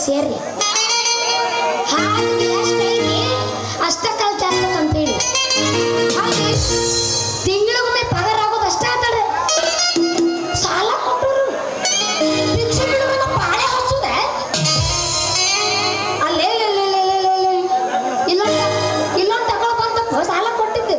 ಸೇರಿ ಹಾಗೆ ಅಷ್ಟೈತಿ ಅಷ್ಟ ಕಲ್ತಾರಂತೇಳಿ ಹಾಗೆ ತಿಂಗಳಿಗೊಮ್ಮೆ ಪಗಾರ ಆಗೋದು ಅಷ್ಟ ಆತಡ ಸಾಲ ಕೊಟ್ಟರು ಭಿಕ್ಷೆ ಬಿಡುವಾಗ ಪಾಳೆ ಹಚ್ಚುದ ಅಲ್ಲೇ ಇಲ್ಲೊಂದು ತಗೊಳ್ ಬಂದಪ್ಪ ಸಾಲ ಕೊಟ್ಟಿದ್ದು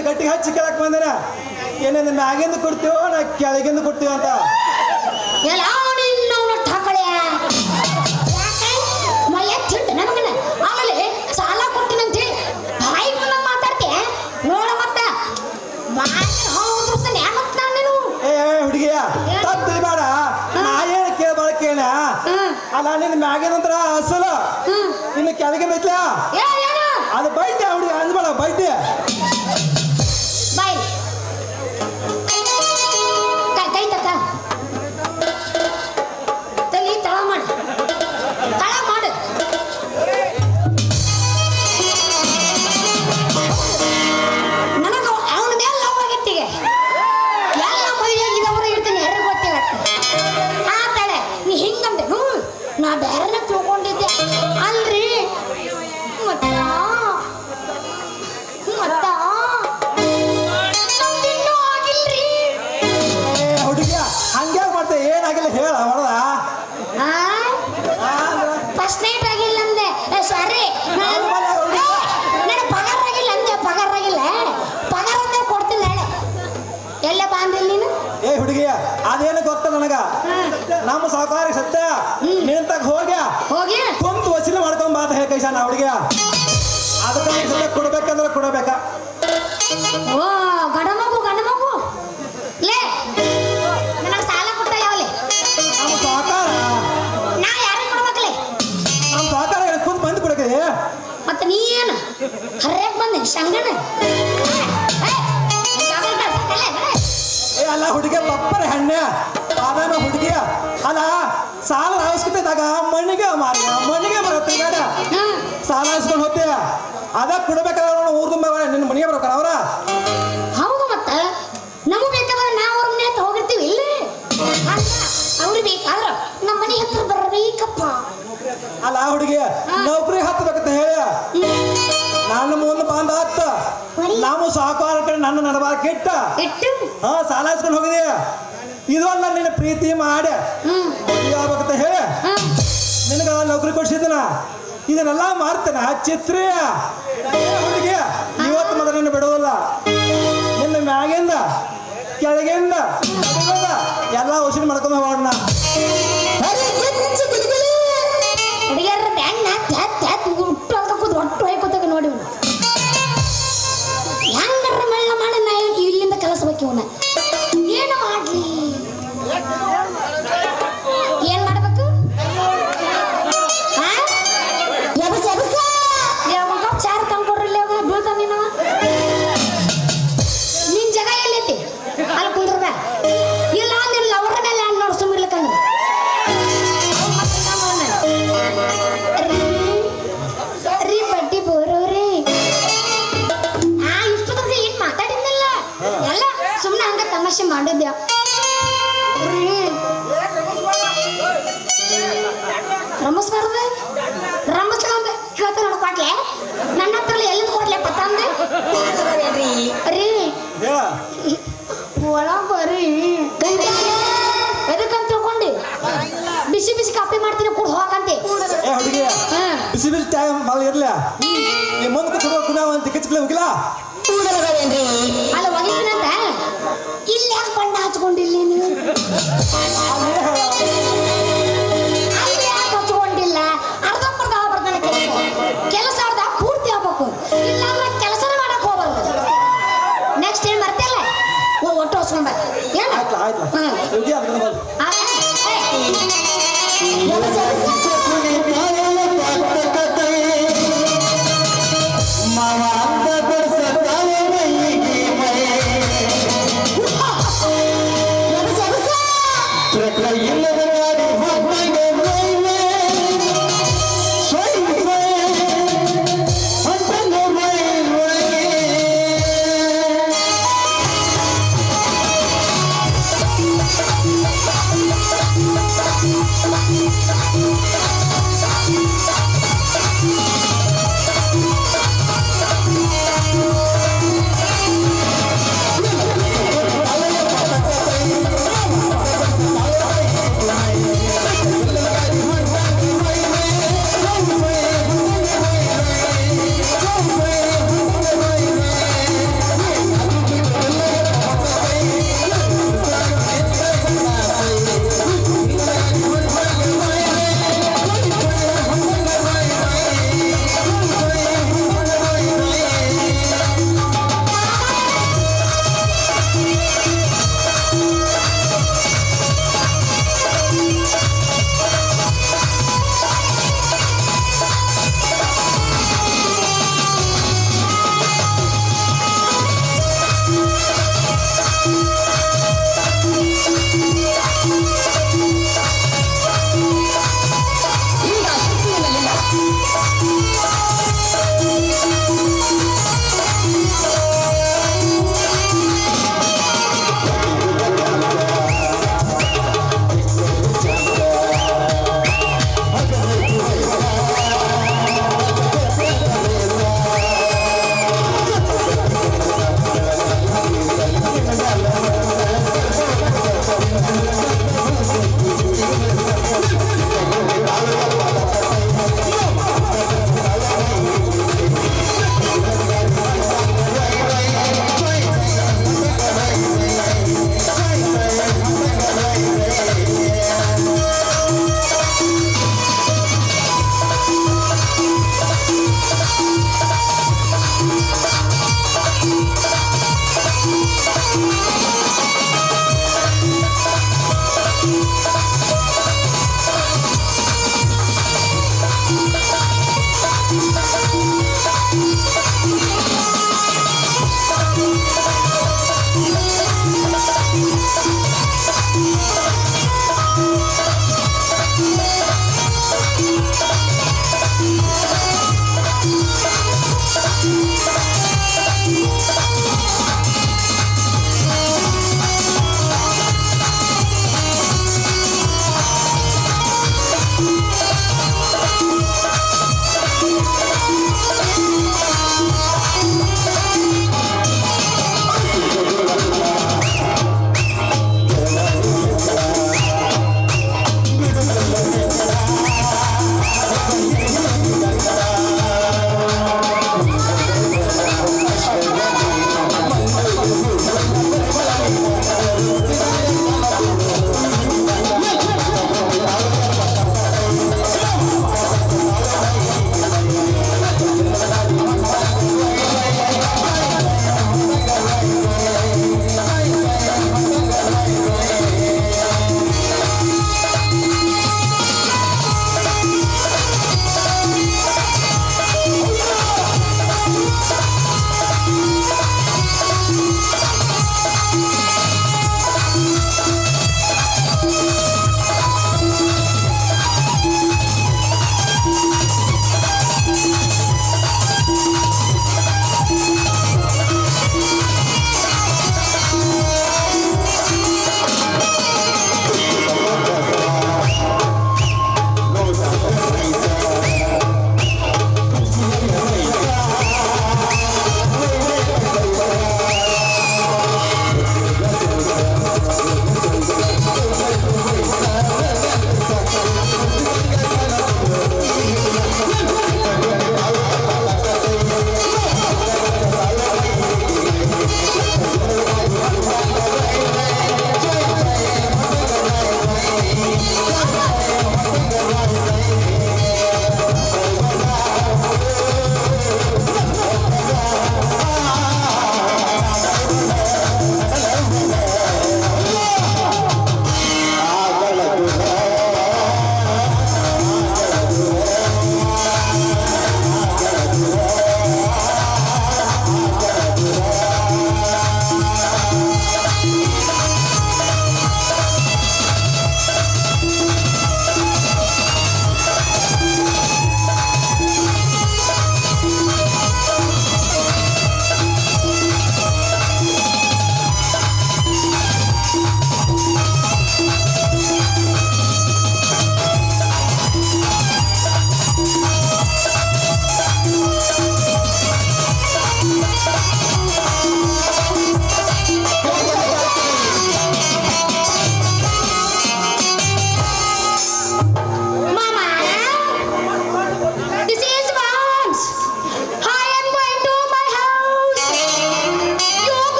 ನಿನ್ನ ಗಟ್ಟಿಗೆ ಹಚ್ಚಿ ಕೇಳಕ್ ಬಂದೇನ ಏನೇನು ಮ್ಯಾಗಿಂದ ಕೊಡ್ತೀವೋ ನಾ ಕೆಳಗಿಂದ ಕೊಡ್ತೀವ ಅಂತ ಎಲ್ಲ ಅವನು ಠಾಕಳೆ ಎತ್ತಿಟ್ಟು ನಮಗನ ಆಮೇಲೆ ಸಾಲ ಕೊಟ್ಟಿನಂತ ಹೇಳಿ ಬಾಯಿ ಬಂದ ಮಾತಾಡ್ತೆ ನೋಡ ಮತ್ತ ಹೌದು ಮತ್ತ ನೀನು ಏ ಹುಡುಗಿಯ ತಪ್ಪು ತಿಳಿಬೇಡ ನಾ ಏನು ಕೇಳಬಾಳ ಕೇಳ ಅಲ್ಲ ನಿನ್ನ ಮ್ಯಾಗಿನಂತರ ಅಸಲ ನಿನ್ನ ಕೆಳಗೆ ಬೈತ್ಲ ಅದು ಬೈತೆ ಹುಡುಗಿ ಅಂದ್ಬೇಡ ಬೈತೆ ಬಾಯ್ ಕೈ ತಕ್ಕ ತಲೆ ತಳ ಮಾಡು ತಳ ಮಾಡು ನನಗ ಅವನ ಮೇಲೆ ಲವ್ ಆಗಿತ್ತೀಗ ಎಲ್ಲ ಮದುವೆ ಆಗಿದವರ ಇರ್ತೀನಿ ಯಾರಿಗೆ ಗೊತ್ತಿಲ್ಲ ಆ ತಡೆ ನೀ ಹಿಂಗಂದೆ ನಾ ಬೇರೆನ ತಿಳ್ಕೊಂಡಿದ್ದೆ ಅಲ್ರಿ ಮತ್ತ ನಮ್ದಿನ್ನೂ ಆಗಿಲ್ರಿ ಹುಡುಗಿಯ ಹಂಗೆ ಮಾಡ್ತೆ ಏನಾಗಿಲ್ಲ ಹೇಳ ಹೊಡೆದ ಫಸ್ಟ್ ನೈಟ್ ಆಗಿಲ್ಲ ಅಂದೆ ಸಾರಿ ನನಗೆ ಪಗಾರ ಆಗಿಲ್ಲ ಅಂದೆ ಪಗಾರ ಆಗಿಲ್ಲ ಪಗಾರ ಅಂತ ಕೊಡ್ತಿಲ್ಲ ಹೇಳೆ ಎಲ್ಲ ಬಾಂದಿಲ್ಲ ನೀನು ಏ ಹುಡುಗಿಯ ಅದೇನು ಗೊತ್ತ ನನಗ ನಮ್ಮ ಸಾಕಾರ ಸತ್ಯ ನಿಂತಾಗ ಹೋಗಿ ಕುಂತು ವಸೂಲಿ ಮಾಡ್ಕೊಂಡ್ ಬಾತ ಹೇಳ ಕೈಸ ನಾ ಹುಡುಗಿಯ ಅದಕ್ಕೆ ಸತ್ಯ ಕೊಡ್ಬೇಕಂದ್ರೆ ಕೊಡಬೇಕಾ ಓ ಗಂಡ ಮಗು ಲೇ ನನಗೆ ಸಾಲ ಕೊಟ್ಟ ಯಾವಲೆ ನಮ್ಮ ಸಾಕಾರ ನಾ ಯಾರಿಗೆ ಕೊಡ್ಬೇಕಲೇ ನಮ್ಮ ಸಾಕಾರ ಕುಂತು ಬಂದು ಕೊಡಕ್ಕೆ ಮತ್ತೆ ನೀ ಏನು ಹರ್ಯಾಕ್ ಬಂದೆ ಸಂಗಣ ಏ ಅಲ್ಲ ಹುಡುಗಿಯ ಪಪ್ಪರ ಹೆಣ್ಣೆ ಬಾದಾಮ ಹುಡುಗಿಯ ಅಲ್ಲ ಸಾಲ ಅವಶ್ಯಕತೆದಾಗ ಮಣ್ಣಿಗೆ ಬರುತ್ತೆ ಬೇಡ ಸಾಲ ಇಸ್ಕೊಂಡು ಹೋಗ್ತೀಯ ಅದ ಕೊಡ್ಬೇಕಾದ್ರೆ ನೋಡು ಊರ್ ತುಂಬ ನಿನ್ನ ಮನೆಗೆ ಬರ್ಬೇಕಾರ ಅವ್ರ ಹೌದು ಮತ್ತ ನಮಗೆ ಬೇಕಾದ್ರೆ ನಾವು ಅವ್ರ ಮನೆ ಹತ್ರ ಹೋಗಿರ್ತೀವಿ ಇಲ್ಲಿ ಅವ್ರಿಗೆ ಬೇಕಾದ್ರೆ ನಮ್ಮ ಮನೆ ಹತ್ರ ಬರಬೇಕಪ್ಪ ಅಲ್ಲ ಹುಡುಗಿ ನೌಕರಿ ಹತ್ತಬೇಕಂತ ಹೇಳಿ ನನ್ನ ಮುಂದೆ ಬಂದ ಹತ್ತ ನಾವು ಸಾಕಾರ ಕಡೆ ನನ್ನ ನಡಬಾರ ಕೆಟ್ಟ ಸಾಲ ಇಸ್ಕೊಂಡು ಹೋಗಿದೀಯ ಇದು ಅಲ್ಲ ನಿನ್ನ ಪ್ರೀತಿ ಮಾಡಿ ಮದುವೆ ಆಗ್ಬೇಕಂತ ಹೇಳಿ ನಿನಗ ನೌಕರಿ ಕೊಡ್ಸಿದ್ದನ ಇದನ್ನೆಲ್ಲ ಮಾಡ್ತೇನ ಚಿತ್ರಿ ಹುಡುಗಿ ಇವತ್ತು ಮೊದಲು ನಿನ್ನ ಬಿಡೋದಿಲ್ಲ ನಿನ್ನ ಮ್ಯಾಗಿಂದ ಕೆಳಗಿಂದ ಎಲ್ಲ ವಸೂಲಿ ಮಾಡ್ಕೊಂಡು ಹೋಗೋಣ ಹುಡುಗಿಯರ ಒಟ್ಟು ಹೋಯ್ಕೋತಾಗ ನೋಡಿ ಹೆಂಗಾರ ಮಳ್ಳ ಮಾಡಿ ನಾ ಇಲ್ಲಿಂದ ಕಲಿಸ್ಬೇಕು ಇವನ್ನ ಏನು ಮಾಡ್ಲಿ ಏನ್ ಮಾಡ್ಬೇಕು ಯಾವಾಗ ಚಾರ್ ತಂದ್ಕೊಡ್ರಿಲ್ಲ ಬೀಳ್ತಾನ ನೀನವ ನಿನ್ ಜಾಗ ಎಲ್ಲೈತಿ ಅಲ್ಲಿ ಕುಂದ್ರದ ಇಲ್ಲ ನಿನ್ನ ಅವರ ಮೇಲೆ ನೋಡಿ ಸುಮ್ಮಿರ್ಲಕ್ಕಂದ್ರೆ ರೀ ಬಡ್ಡಿ ಬೋರೋರಿ ಇಷ್ಟೊತ್ತಿಗೆ ಏನ್ ಮಾತಾಡಿದ್ನಲ್ಲ ಎಲ್ಲ ಸುಮ್ಮನೆ ಹಂಗ ತಮಾಷೆ ಮಾಡಿದ್ಯ ರಮಸ್ಬಾರ್ದು ರಮಸ್ಕೊಂಡೆ ಕೇಳ್ತ ನೋಡ್ ಕೊಟ್ಲೆ ನನ್ನ ಹತ್ರ ಎಲ್ಲಿಂದ ಕೊಡ್ಲೆ ಪತ್ತಂದೆ ರೀ ಒಳ ಬರ್ರಿ ಎದಕ್ಕಂತ ತಿಳ್ಕೊಂಡಿ ಬಿಸಿ ಬಿಸಿ ಕಾಪಿ ಮಾಡ್ತೀನಿ ಕೂಡ ಹೋಗಂತೆ ಏ ಹುಡುಗಿ ಬಿಸಿ ಬಿಸಿ ಟೈಮ್ ಭಾಳ ಇರ್ಲ ಈ ಮುಂದೆ ಕೂತ್ಕೊಂಡು ಕುಣ ಒಂದು ಟಿಕೆಟ್ಸ್ಗಳು ಹೋಗಿಲ್ಲ ಅಲ್ಲ ಒಗಿತೀನಂತ ಇಲ್ಲಿ ಯಾಕೆ ಬಣ್ಣ ಹಚ್ಕೊಂಡಿಲ್ಲ ನೀನು ಅಲ್ಲಿ ಯಾಕೆ ಹಚ್ಕೊಂಡಿಲ್ಲ ಅರ್ಧಂಬರ್ಧ ಬರ್ತಾನೆ ಕೆಲಸ ಅರ್ಧ ಪೂರ್ತಿ ಆಗ್ಬೇಕು ಇಲ್ಲ ಅಂದ್ರೆ ಕೆಲಸನೇ ಮಾಡಕ್ ಹೋಗ್ಬಾರ್ದು ನೆಕ್ಸ್ಟ್ ಏನ್ ಬರ್ತಿಲ್ಲ ಒಟ್ಟು ಹೊಸ್ಕೊಂಡ ಏನು ಆಯ್ತು ಹುಡುಗಿ ಅದನ್ನ